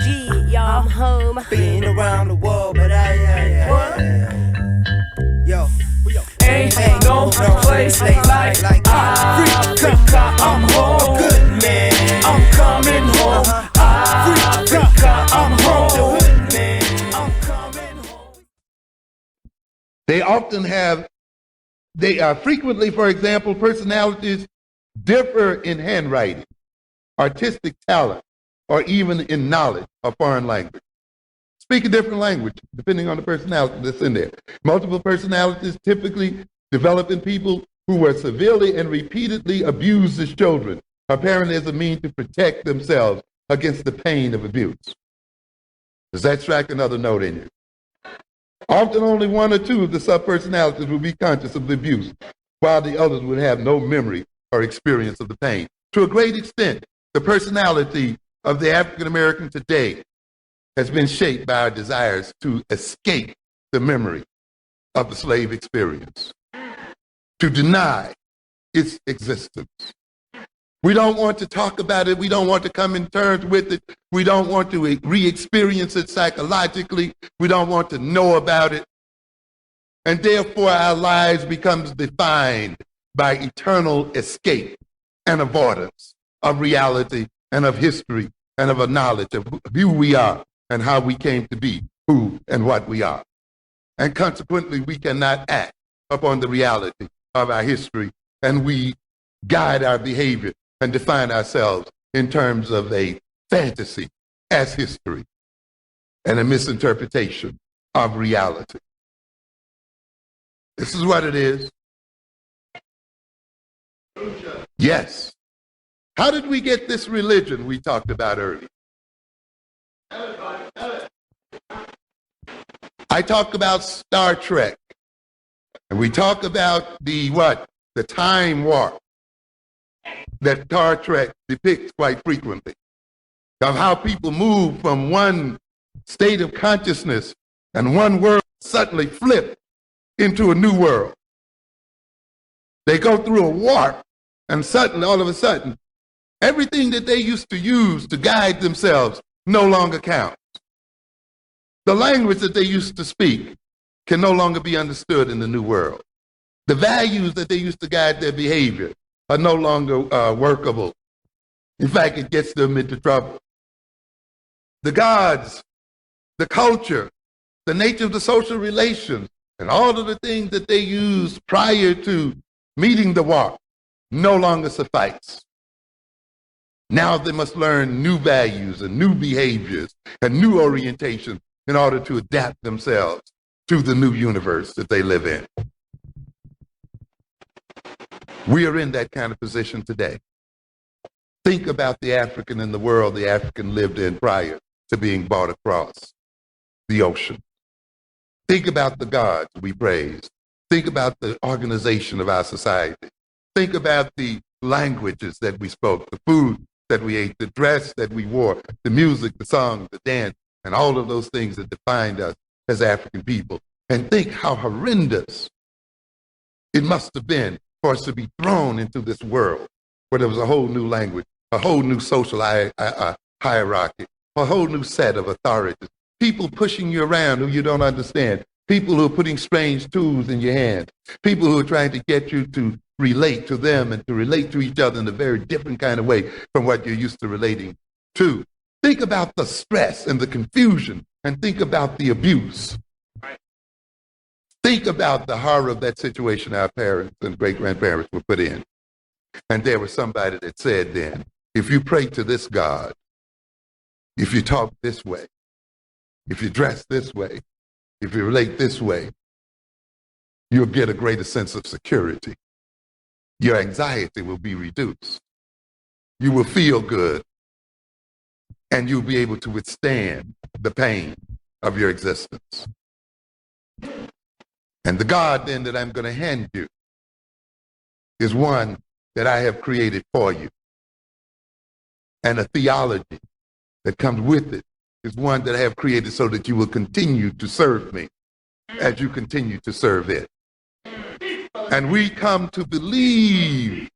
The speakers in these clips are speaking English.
G, y'all, I'm home. Been around the world, but yo, ain't no place like Africa. I'm home. good man. I'm coming home. Africa. I'm home. I'm coming home. They are frequently, for example, personalities differ in handwriting, artistic talent, or even in knowledge of foreign language. Speak a different language, depending on the personality that's in there. Multiple personalities typically develop in people who were severely and repeatedly abused as children, apparently as a means to protect themselves against the pain of abuse. Does that strike another note in you? Often only one or two of the subpersonalities will be conscious of the abuse, while the others would have no memory or experience of the pain. To a great extent, the personality of the African American today has been shaped by our desires to escape the memory of the slave experience, to deny its existence. We don't want to talk about it. We don't want to come in terms with it. We don't want to re-experience it psychologically. We don't want to know about it. And therefore, our lives becomes defined by eternal escape and avoidance of reality and of history and of a knowledge of who we are and how we came to be who and what we are. And consequently, we cannot act upon the reality of our history, and we guide our behavior and define ourselves in terms of a fantasy as history and a misinterpretation of reality. This is what it is. Yes. How did we get this religion we talked about earlier? I talk about Star Trek, and we talk about the time warp that Star Trek depicts quite frequently, of how people move from one state of consciousness and one world suddenly flip into a new world. They go through a warp, and suddenly, all of a sudden, everything that they used to use to guide themselves no longer counts. The language that they used to speak can no longer be understood in the new world. The values that they used to guide their behavior are no longer workable. In fact, it gets them into trouble. The gods, the culture, the nature of the social relations, and all of the things that they used prior to meeting the warp no longer suffice. Now they must learn new values and new behaviors and new orientations in order to adapt themselves to the new universe that they live in. We are in that kind of position today. Think about the African in the world the African lived in prior to being brought across the ocean. Think about the gods we praise. Think about the organization of our society. Think about the languages that we spoke, the food that we ate, the dress that we wore, the music, the song, the dance, and all of those things that defined us as African people. And think how horrendous it must have been for us to be thrown into this world where there was a whole new language, a whole new social hierarchy, a whole new set of authorities, people pushing you around who you don't understand, people who are putting strange tools in your hand, people who are trying to get you to relate to them and to relate to each other in a very different kind of way from what you're used to relating to. Think about the stress and the confusion, and think about the abuse. Think about the horror of that situation our parents and great-grandparents were put in. And there was somebody that said then, if you pray to this God, if you talk this way, if you dress this way, if you relate this way, you'll get a greater sense of security. Your anxiety will be reduced. You will feel good, and you'll be able to withstand the pain of your existence. And the God then that I'm going to hand you is one that I have created for you. And a theology that comes with it is one that I have created so that you will continue to serve me as you continue to serve it. And we come to believe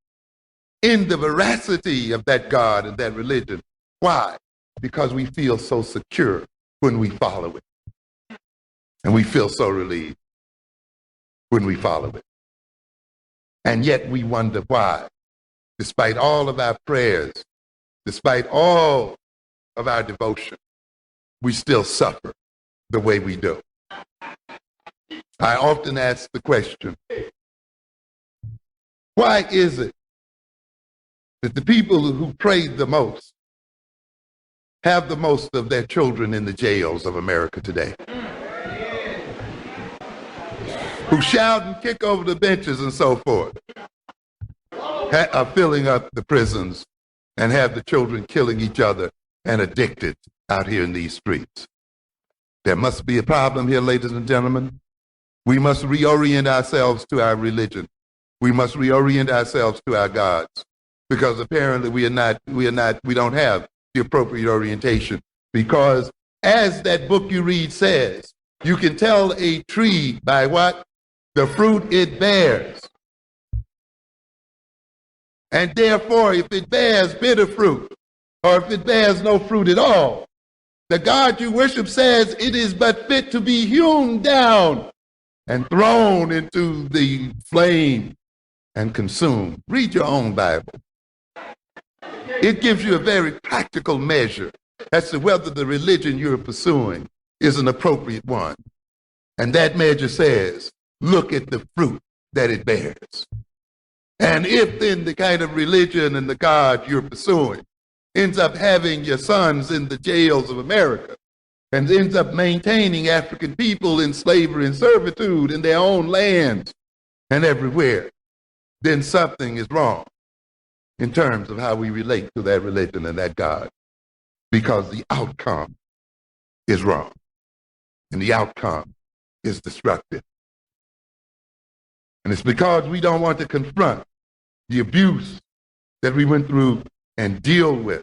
in the veracity of that God and that religion. Why? because we feel so secure when we follow it. And we feel so relieved when we follow it. And yet we wonder why, despite all of our prayers, despite all of our devotion, we still suffer the way we do. I often ask the question, why is it that the people who prayed the most have the most of their children in the jails of America today? Who shout and kick over the benches and so forth, are filling up the prisons and have the children killing each other and addicted out here in these streets. There must be a problem here, ladies and gentlemen. We must reorient ourselves to our religion. We must reorient ourselves to our gods, because apparently we don't have the appropriate orientation. Because as that book you read says, you can tell a tree by what? The fruit it bears. And therefore, if it bears bitter fruit, or if it bears no fruit at all, the God you worship says it is but fit to be hewn down and thrown into the flame and consumed. Read your own Bible. It gives you a very practical measure as to whether the religion you're pursuing is an appropriate one. And that measure says, look at the fruit that it bears. And if then the kind of religion and the God you're pursuing ends up having your sons in the jails of America and ends up maintaining African people in slavery and servitude in their own lands and everywhere, then something is wrong in terms of how we relate to that religion and that God, because the outcome is wrong and the outcome is destructive. And it's because we don't want to confront the abuse that we went through and deal with.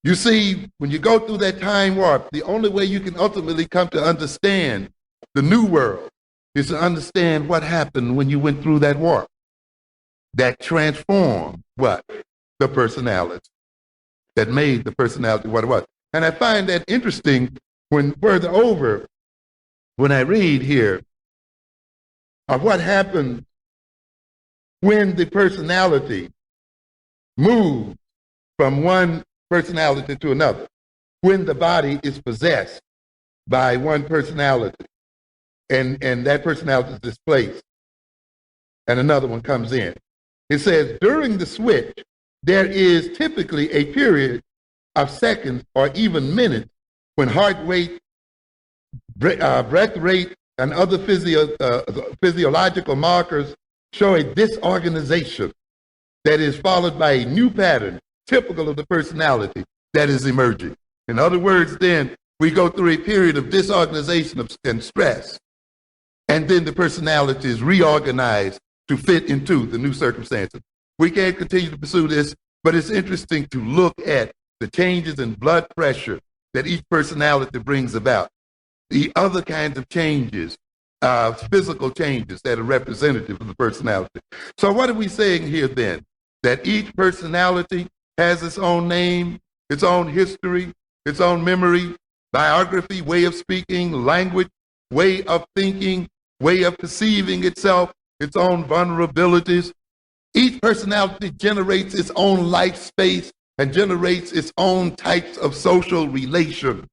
You see, when you go through that time warp, the only way you can ultimately come to understand the new world is to understand what happened when you went through that warp. That transformed what? The personality. That made the personality what it was. And I find that interesting when further over, when I read here of what happened when the personality moves from one personality to another, when the body is possessed by one personality and that personality is displaced and another one comes in. It says during the switch, there is typically a period of seconds or even minutes when heart rate, breath rate, and other physiological markers show a disorganization that is followed by a new pattern typical of the personality that is emerging. In other words, then, we go through a period of disorganization and stress, and then the personality is reorganized to fit into the new circumstances. We can't continue to pursue this, but it's interesting to look at the changes in blood pressure that each personality brings about, the other kinds of changes, physical changes that are representative of the personality. So what are we saying here then? That each personality has its own name, its own history, its own memory, biography, way of speaking, language, way of thinking, way of perceiving itself, its own vulnerabilities. Each personality generates its own life space and generates its own types of social relation.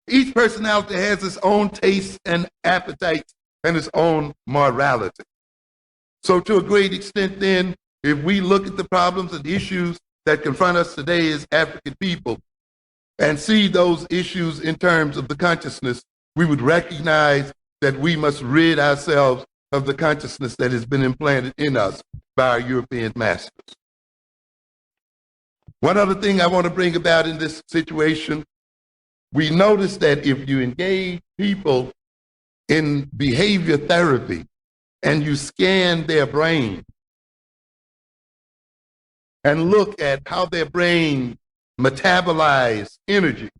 Each personality has its own tastes and appetites and its own morality. So to a great extent then, if we look at the problems and issues that confront us today as African people and see those issues in terms of the consciousness, we would recognize that we must rid ourselves of the consciousness that has been implanted in us by our European masters. One other thing I want to bring about in this situation, we notice that if you engage people in behavior therapy and you scan their brain and look at how their brain metabolize energy,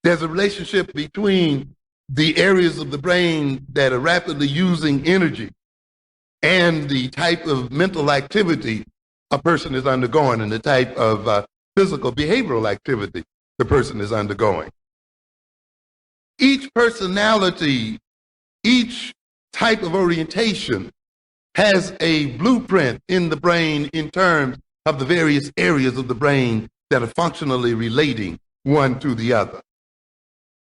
there's a relationship between the areas of the brain that are rapidly using energy and the type of mental activity a person is undergoing and the type of physical behavioral activity the person is undergoing. Each personality, each type of orientation has a blueprint in the brain in terms of the various areas of the brain that are functionally relating one to the other.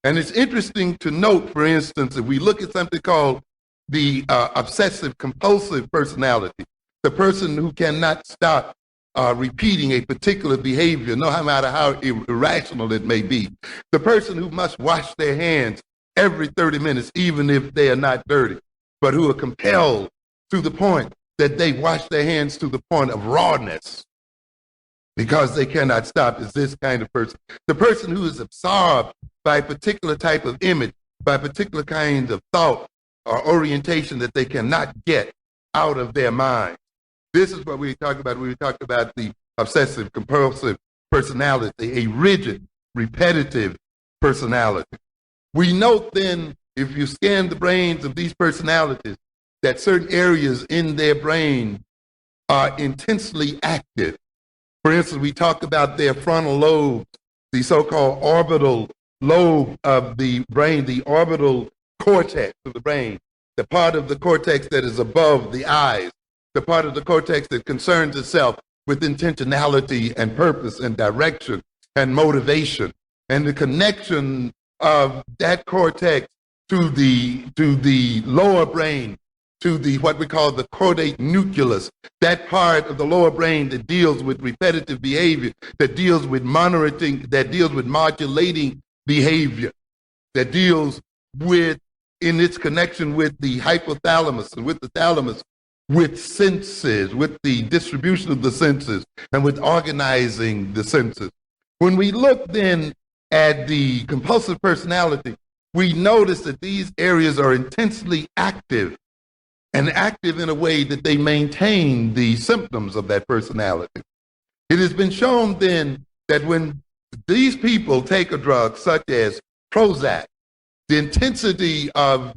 And it's interesting to note, for instance, if we look at something called the obsessive compulsive personality, the person who cannot stop repeating a particular behavior, no matter how irrational it may be, the person who must wash their hands every 30 minutes, even if they are not dirty, but who are compelled to the point that they wash their hands to the point of rawness because they cannot stop, is this kind of person. The person who is absorbed by a particular type of image, by a particular kind of thought or orientation that they cannot get out of their mind. This is what we talk about when we talk about the obsessive compulsive personality, a rigid, repetitive personality. We note then, if you scan the brains of these personalities, that certain areas in their brain are intensely active. For instance, we talk about their frontal lobes, the so-called orbital lobe of the brain, the orbital cortex of the brain, the part of the cortex that is above the eyes, the part of the cortex that concerns itself with intentionality and purpose and direction and motivation, and the connection of that cortex to the lower brain, to the what we call the caudate nucleus, that part of the lower brain that deals with repetitive behavior, that deals with monitoring, that deals with modulating behavior, that deals with, in its connection with the hypothalamus and with the thalamus, with senses, with the distribution of the senses, and with organizing the senses. When we look then at the compulsive personality, we notice that these areas are intensely active, and active in a way that they maintain the symptoms of that personality. It has been shown then that when these people take a drug such as Prozac, the intensity of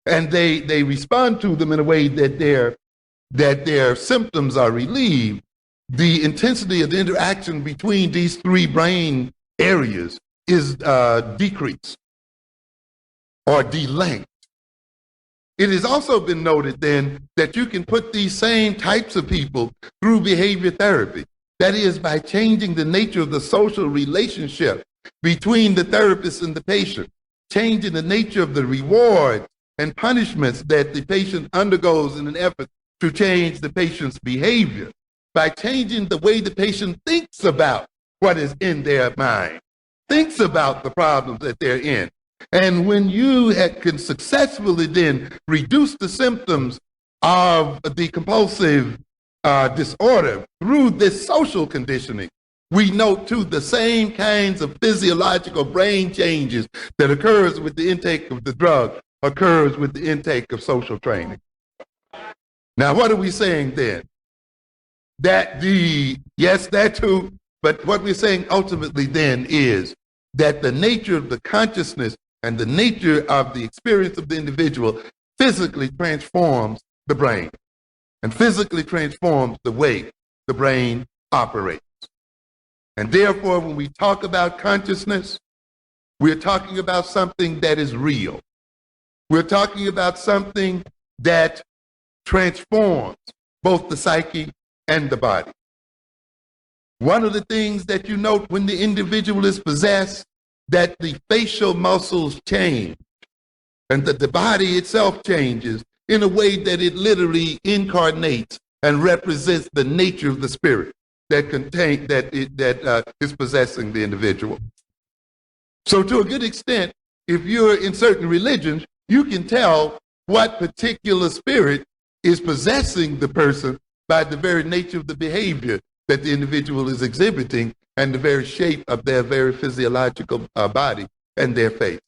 and they respond to them in a way that their symptoms are relieved, the intensity of the interaction between these three brain areas is decreased or delinked. It has also been noted then that you can put these same types of people through behavior therapy. That is, by changing the nature of the social relationship between the therapist and the patient, changing the nature of the rewards and punishments that the patient undergoes in an effort to change the patient's behavior, by changing the way the patient thinks about what is in their mind, thinks about the problems that they're in. And when you can successfully then reduce the symptoms of the compulsive disorder through this social conditioning, we note too the same kinds of physiological brain changes that occurs with the intake of the drug occurs with the intake of social training. Now, what are we saying then? Yes, that too, but what we're saying ultimately then is that the nature of the consciousness and the nature of the experience of the individual physically transforms the brain and physically transforms the way the brain operates. And therefore, when we talk about consciousness, we're talking about something that is real. We're talking about something that transforms both the psyche and the body. One of the things that you note when the individual is possessed, that the facial muscles change and that the body itself changes in a way that it literally incarnates and represents the nature of the spirit that is possessing the individual. So to a good extent, if you're in certain religions, you can tell what particular spirit is possessing the person by the very nature of the behavior that the individual is exhibiting and the very shape of their very physiological body and their face.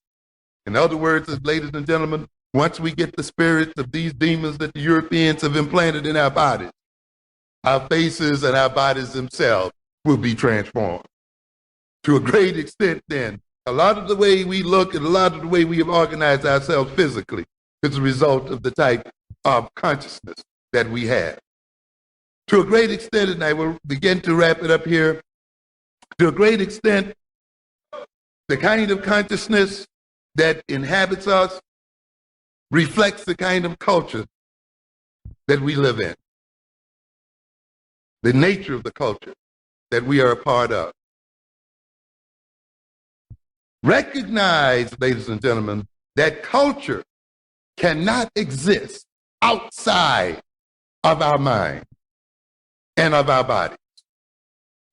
In other words, ladies and gentlemen, once we get the spirits of these demons that the Europeans have implanted in our bodies, our faces and our bodies themselves will be transformed. To a great extent then, a lot of the way we look and a lot of the way we have organized ourselves physically is a result of the type of consciousness that we have. To a great extent, and I will begin to wrap it up here, to a great extent, The kind of consciousness that inhabits us reflects the kind of culture that we live in, the nature of the culture that we are a part of. Recognize, ladies and gentlemen, that culture cannot exist outside of our mind and of our bodies.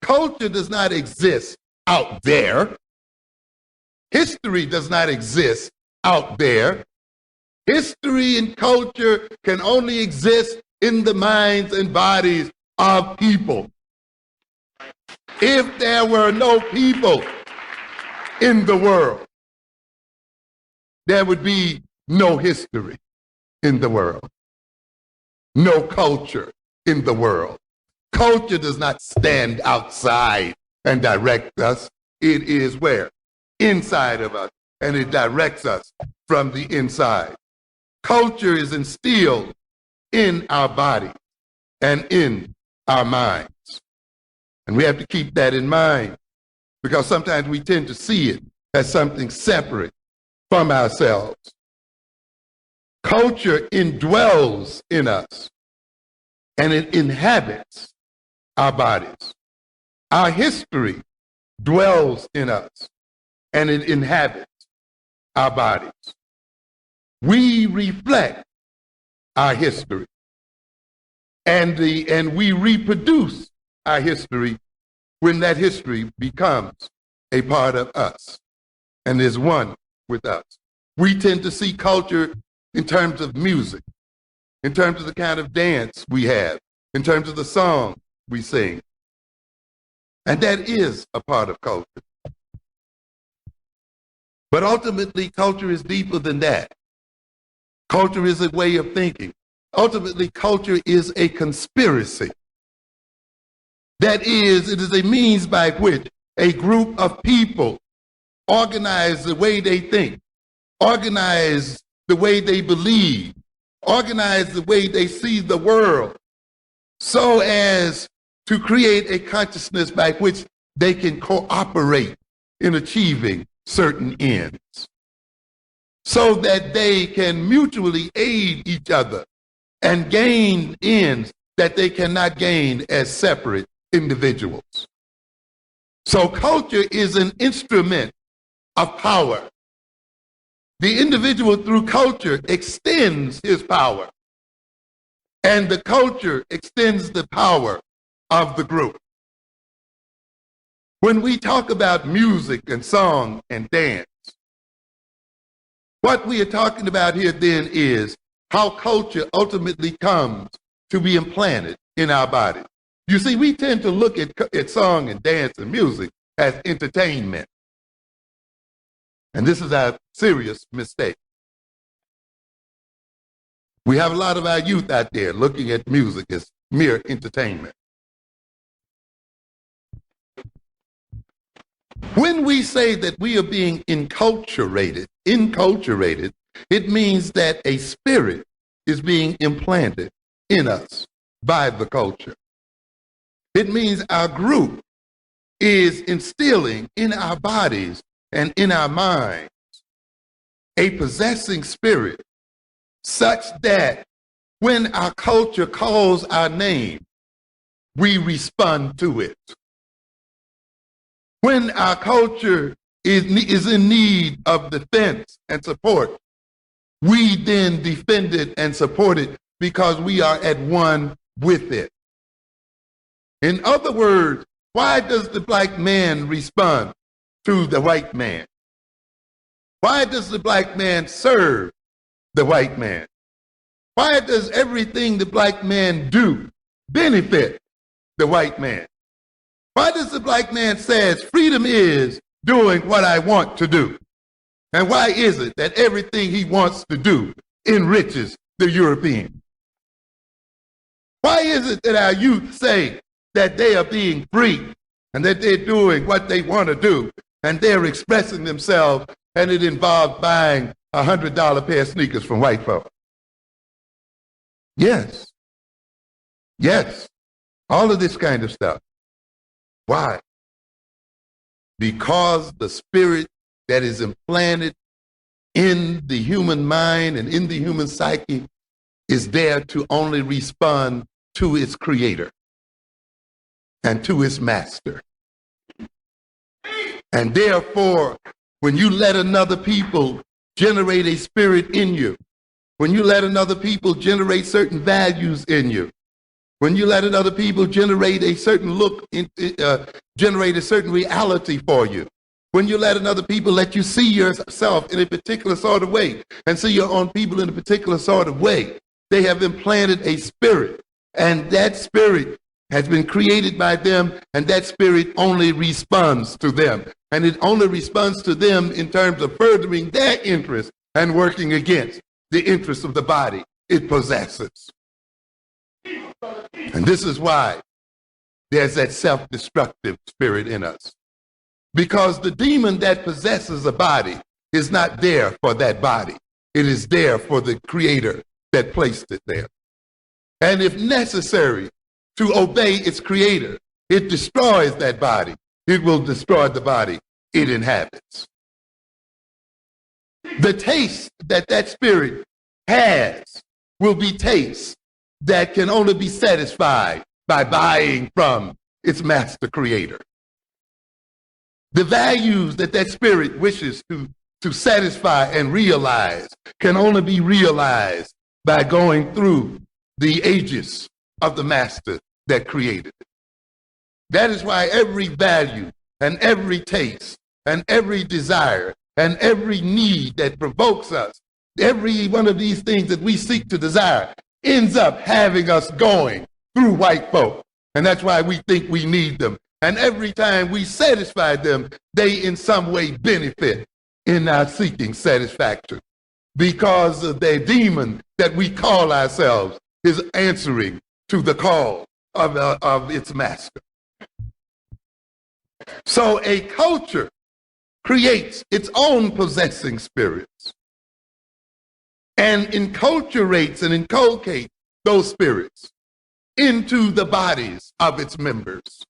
Culture does not exist out there. History does not exist out there. History and culture can only exist in the minds and bodies of people. If there were no people in the world, there would be no history in the world, no culture in the world. Culture does not stand outside and direct us. It is where? Inside of us, and it directs us from the inside. Culture is instilled in our bodies and in our minds. And we have to keep that in mind, because sometimes we tend to see it as something separate from ourselves. Culture indwells in us, and it inhabits our bodies. Our history dwells in us, and it inhabits our bodies. We reflect our history, and we reproduce our history when that history becomes a part of us and is one with us. We tend to see culture in terms of music, in terms of the kind of dance we have, in terms of the song we sing. And that is a part of culture. But ultimately, culture is deeper than that. Culture is a way of thinking. Ultimately, culture is a conspiracy. That is, it is a means by which a group of people organize the way they think, organize the way they believe, organize the way they see the world, so as to create a consciousness by which they can cooperate in achieving certain ends, so that they can mutually aid each other and gain ends that they cannot gain as separate individuals. So culture is an instrument of power. The individual through culture extends his power, and the culture extends the power of the group. When we talk about music and song and dance, what we are talking about here then is how culture ultimately comes to be implanted in our bodies. You see, we tend to look at song and dance and music as entertainment. And this is our serious mistake. We have a lot of our youth out there looking at music as mere entertainment. When we say that we are being enculturated, it means that a spirit is being implanted in us by the culture. It means our group is instilling in our bodies and in our minds a possessing spirit such that when our culture calls our name, we respond to it. When our culture is in need of defense and support, we then defend it and support it because we are at one with it. In other words, why does the black man respond to the white man? Why does the black man serve the white man? Why does everything the black man do benefit the white man? Why does the black man say freedom is doing what I want to do? And why is it that everything he wants to do enriches the European? Why is it that our youth say that they are being free and that they're doing what they want to do and they're expressing themselves, and it involves buying a $100 pair of sneakers from white folks? Yes. Yes. All of this kind of stuff. Why? Because the spirit that is implanted in the human mind and in the human psyche is there to only respond to its creator and to its master. And therefore, when you let another people generate a spirit in you, when you let another people generate certain values in you, when you let another people generate a certain look, generate a certain reality for you, when you let another people let you see yourself in a particular sort of way and see your own people in a particular sort of way, they have implanted a spirit, and that spirit has been created by them, and that spirit only responds to them. And it only responds to them in terms of furthering their interests and working against the interests of the body it possesses. And this is why there's that self-destructive spirit in us. Because the demon that possesses a body is not there for that body. It is there for the creator that placed it there. And if necessary to obey its creator, it destroys that body. It will destroy the body it inhabits. The taste that that spirit has will be taste that can only be satisfied by buying from its master creator. The values that that spirit wishes to satisfy and realize can only be realized by going through the aegis of the master that created it. That is why every value and every taste and every desire and every need that provokes us, every one of these things that we seek to desire, ends up having us going through white folk. And that's why we think we need them. And every time we satisfy them, they in some way benefit in our seeking satisfaction, because the demon that we call ourselves is answering to the call of its master. So a culture creates its own possessing spirits and enculturates and inculcates those spirits into the bodies of its members,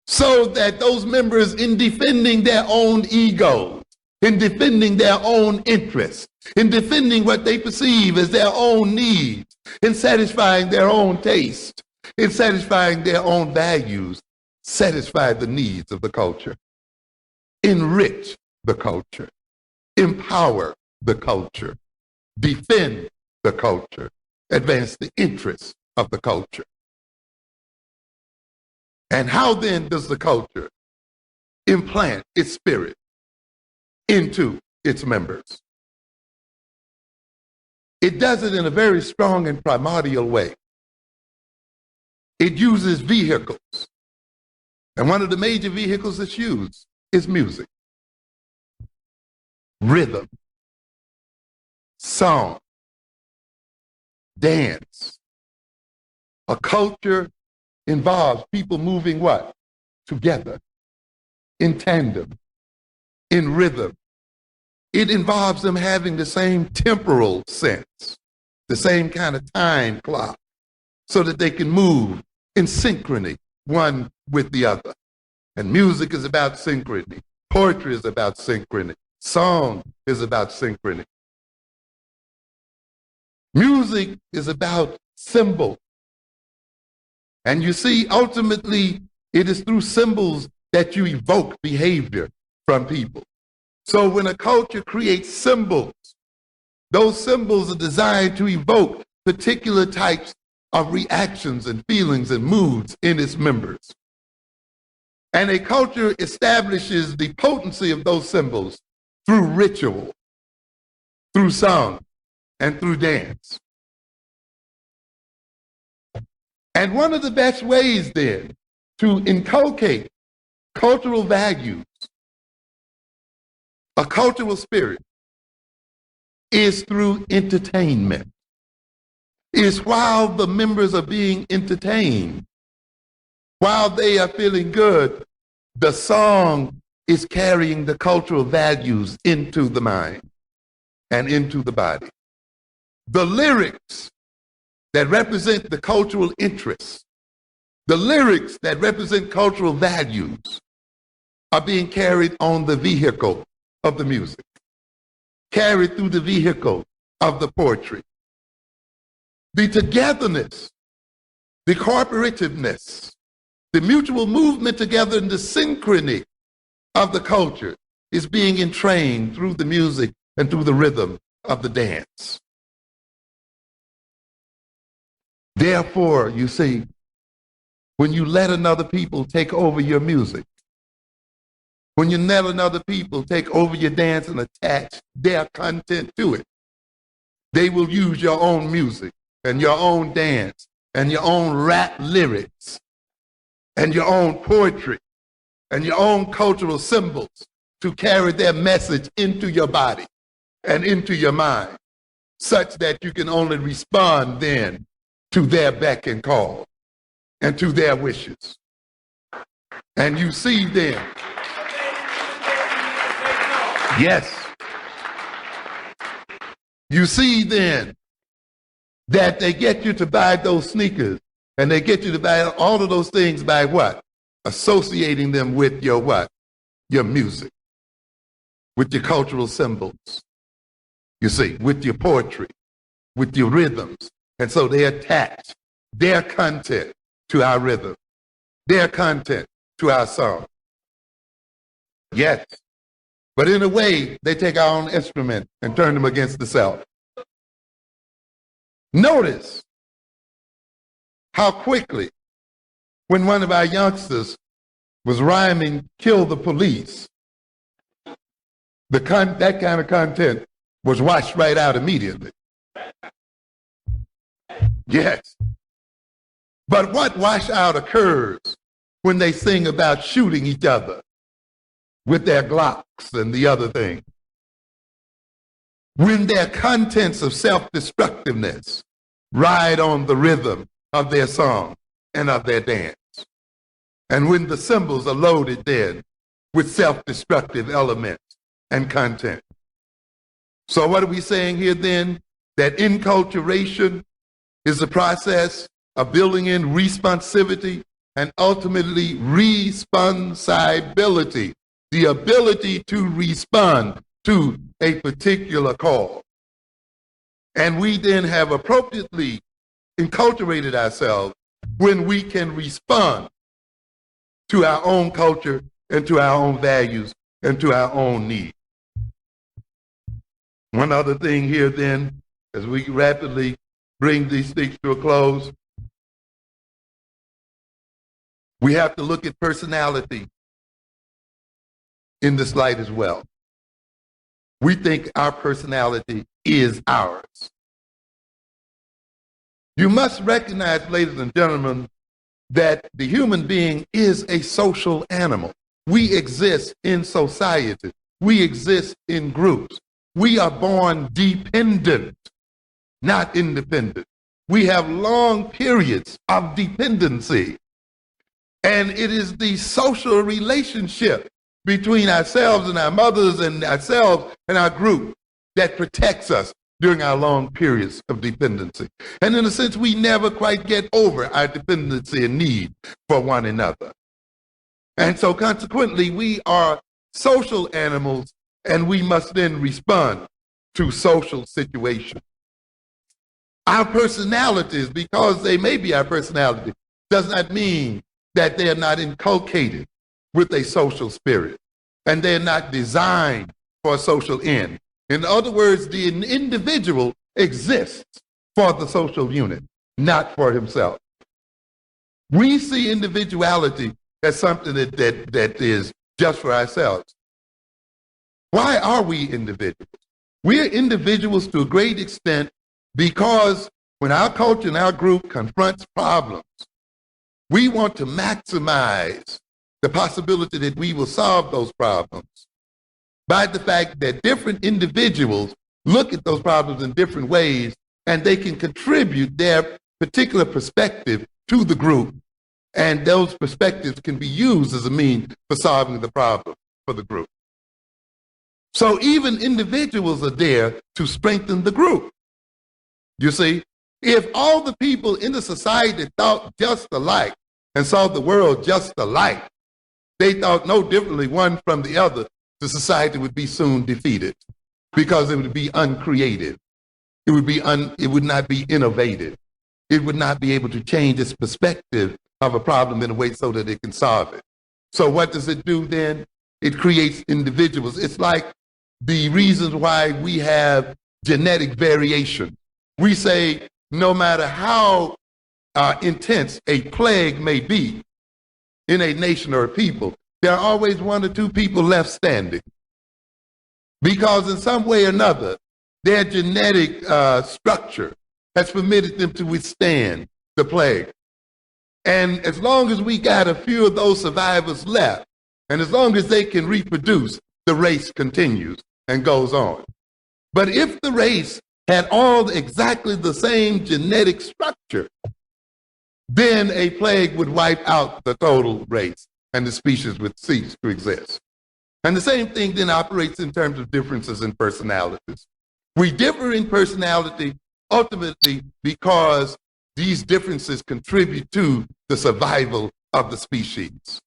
so that those members, in defending their own egos, in defending their own interests, in defending what they perceive as their own needs, in satisfying their own taste, in satisfying their own values, satisfy the needs of the culture, enrich the culture, empower the culture, defend the culture, advance the interests of the culture. And how then does the culture implant its spirit into its members? It does it in a very strong and primordial way. It uses vehicles. And one of the major vehicles that's used is music, rhythm, song, dance. A culture involves people moving what? Together, in tandem, in rhythm. It involves them having the same temporal sense, the same kind of time clock, so that they can move in synchrony, one with the other. And music is about synchrony. Poetry is about synchrony. Song is about synchrony. Music is about symbol. And you see, ultimately, it is through symbols that you evoke behavior from people. So when a culture creates symbols, those symbols are designed to evoke particular types of reactions and feelings and moods in its members. And a culture establishes the potency of those symbols through ritual, through song, and through dance. And one of the best ways then to inculcate cultural values, a cultural spirit, is through entertainment. Is while the members are being entertained, while they are feeling good, the song is carrying the cultural values into the mind and into the body. The lyrics that represent the cultural interests, the lyrics that represent cultural values, are being carried on the vehicle of the music, carried through the vehicle of the poetry. The togetherness, the cooperativeness, the mutual movement together and the synchrony of the culture is being entrained through the music and through the rhythm of the dance. Therefore, you see, when you let another people take over your music, when you let another people take over your dance and attach their content to it, they will use your own music and your own dance and your own rap lyrics and your own poetry and your own cultural symbols to carry their message into your body and into your mind, such that you can only respond then to their beck and call and to their wishes. And you see then, yes, you see then that they get you to buy those sneakers and they get you to buy all of those things by what? Associating them with your what? Your music, with your cultural symbols, you see, with your poetry, with your rhythms. And so they attach their content to our rhythm, their content to our song. Yes, but in a way, they take our own instrument and turn them against the self. Notice how quickly, when one of our youngsters was rhyming, "kill the police," that kind of content was washed right out immediately. Yes. But what washout occurs when they sing about shooting each other with their Glocks and the other thing? When their contents of self-destructiveness ride on the rhythm of their song and of their dance. And when the symbols are loaded then with self-destructive elements and content. So what are we saying here then? That enculturation is the process of building in responsivity and ultimately responsibility, the ability to respond to a particular call. And we then have appropriately enculturated ourselves when we can respond to our own culture and to our own values and to our own needs. One other thing here then, as we rapidly bring these things to a close, we have to look at personality in this light as well. We think our personality is ours. You must recognize, ladies and gentlemen, that the human being is a social animal. We exist in society. We exist in groups. We are born dependent, not independent. We have long periods of dependency. And it is the social relationship between ourselves and our mothers and ourselves and our group that protects us during our long periods of dependency. And in a sense, we never quite get over our dependency and need for one another. And so consequently, we are social animals, and we must then respond to social situations. Our personalities, because they may be our personality, does not mean that they are not inculcated with a social spirit, and they're not designed for a social end. In other words, the individual exists for the social unit, not for himself. We see individuality as something that is just for ourselves. Why are we individuals? We are individuals to a great extent because when our culture and our group confronts problems, we want to maximize the possibility that we will solve those problems by the fact that different individuals look at those problems in different ways, and they can contribute their particular perspective to the group, and those perspectives can be used as a means for solving the problem for the group. So even individuals are there to strengthen the group. You see, if all the people in the society thought just alike and saw the world just alike, they thought no differently one from the other, the society would be soon defeated because it would be uncreative. It would not be innovative. It would not be able to change its perspective of a problem in a way so that it can solve it. So what does it do then? It creates individuals. It's like the reasons why we have genetic variation. We say no matter how intense a plague may be in a nation or a people, there are always one or two people left standing. Because in some way or another, their genetic structure has permitted them to withstand the plague. And as long as we got a few of those survivors left, and as long as they can reproduce, the race continues and goes on. But if the race had all exactly the same genetic structure, then a plague would wipe out the total race and the species would cease to exist. And the same thing then operates in terms of differences in personalities. We differ in personality ultimately because these differences contribute to the survival of the species.